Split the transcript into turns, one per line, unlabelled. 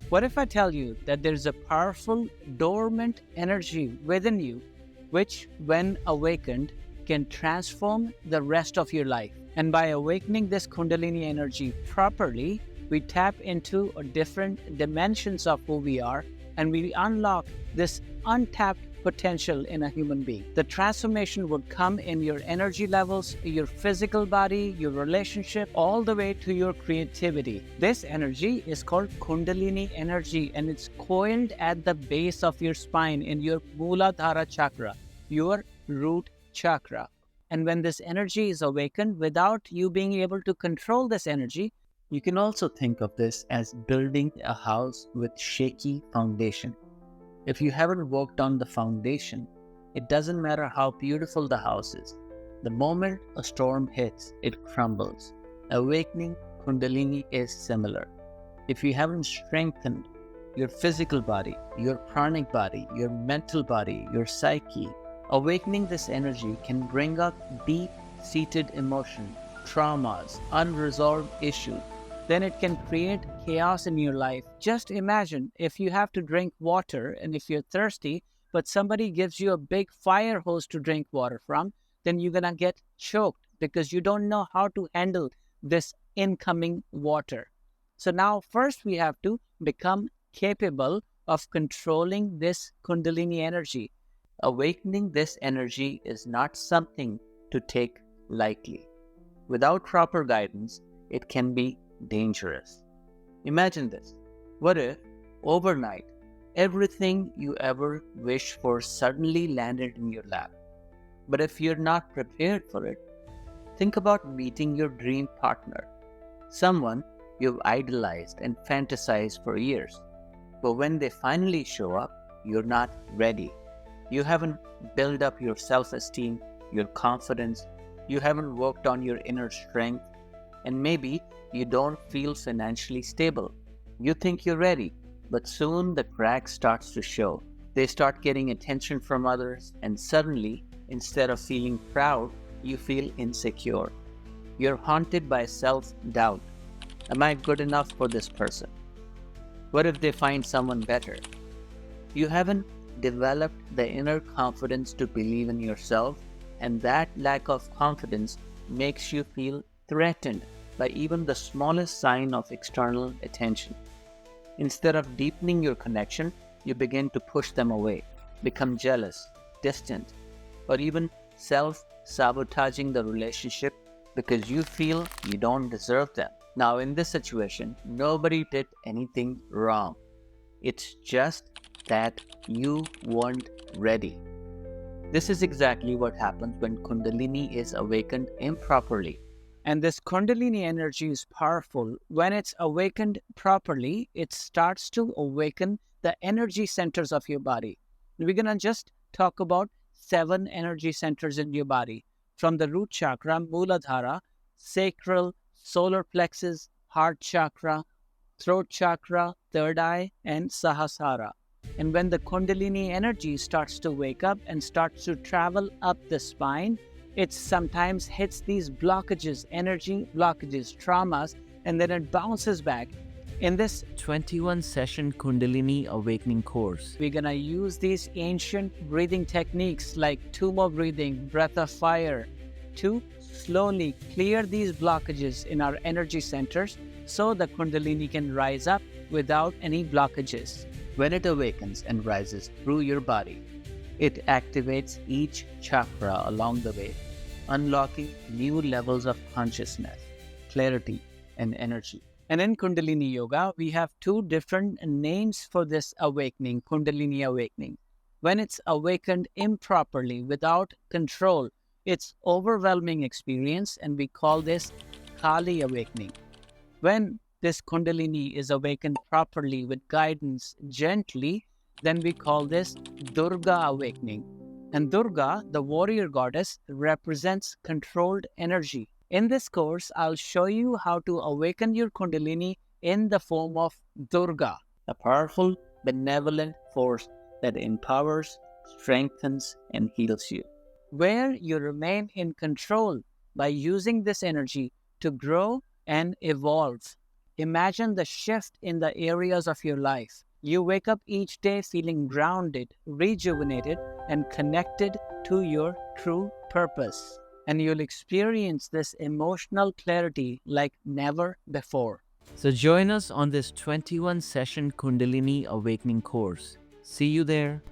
What if I tell you that there's a powerful dormant energy within you which, when awakened, can transform the rest of your life? And by awakening this Kundalini energy properly, we tap into different dimensions of who we are and we unlock this untapped potential in a human being. The transformation would come in your energy levels, your physical body, your relationship, all the way to your creativity. This energy is called Kundalini energy and it's coiled at the base of your spine in your Muladhara chakra, your root chakra. And when this energy is awakened without you being able to control this energy, you can also think of this as building a house with shaky foundation. If you haven't worked on the foundation, it doesn't matter how beautiful the house is. The moment a storm hits, it crumbles. Awakening Kundalini is similar. If you haven't strengthened your physical body, your pranic body, your mental body, your psyche, awakening this energy can bring up deep-seated emotion, traumas, unresolved issues. Then it can create chaos in your life. Just imagine if you have to drink water and if you're thirsty, but somebody gives you a big fire hose to drink water from, then you're gonna get choked because you don't know how to handle this incoming water. So now first we have to become capable of controlling this Kundalini energy. Awakening this energy is not something to take lightly. Without proper guidance, it can be dangerous. Imagine this. What if overnight everything you ever wished for suddenly landed in your lap? But if you're not prepared for it, think about meeting your dream partner, someone you've idolized and fantasized for years. But when they finally show up, you're not ready. You haven't built up your self-esteem, your confidence, you haven't worked on your inner strength, and maybe you don't feel financially stable. You think you're ready, but soon the cracks starts to show. They start getting attention from others, and suddenly, instead of feeling proud, you feel insecure. You're haunted by self-doubt. Am I good enough for this person? What if they find someone better? You haven't developed the inner confidence to believe in yourself, and that lack of confidence makes you feel threatened by even the smallest sign of external attention. Instead of deepening your connection, you begin to push them away, become jealous, distant, or even self-sabotaging the relationship because you feel you don't deserve them. Now, in this situation, nobody did anything wrong. It's just that you weren't ready. This is exactly what happens when Kundalini is awakened improperly. And this Kundalini energy is powerful. When it's awakened properly, it starts to awaken the energy centers of your body. We're going to just talk about 7 energy centers in your body. From the root chakra, Muladhara, sacral, solar plexus, heart chakra, throat chakra, third eye, and Sahasrara. And when the Kundalini energy starts to wake up and starts to travel up the spine, it sometimes hits these blockages, energy blockages, traumas, and then it bounces back. In this 21-session Kundalini Awakening course, we're going to use these ancient breathing techniques like Tumo breathing, breath of fire, to slowly clear these blockages in our energy centers so the Kundalini can rise up without any blockages. When it awakens and rises through your body, it activates each chakra along the way, unlocking new levels of consciousness, clarity, and energy. And in Kundalini Yoga, we have 2 different names for this awakening, Kundalini awakening. When it's awakened improperly, without control, it's overwhelming experience, and we call this Kali awakening. When this Kundalini is awakened properly with guidance, gently, then we call this Durga awakening. And Durga, the warrior goddess, represents controlled energy. In this course, I'll show you how to awaken your Kundalini in the form of Durga, a powerful, benevolent force that empowers, strengthens, and heals you, where you remain in control by using this energy to grow and evolve. Imagine the shift in the areas of your life. You wake up each day feeling grounded, rejuvenated, and connected to your true purpose. And you'll experience this emotional clarity like never before. So join us on this 21 session Kundalini Awakening course. See you there.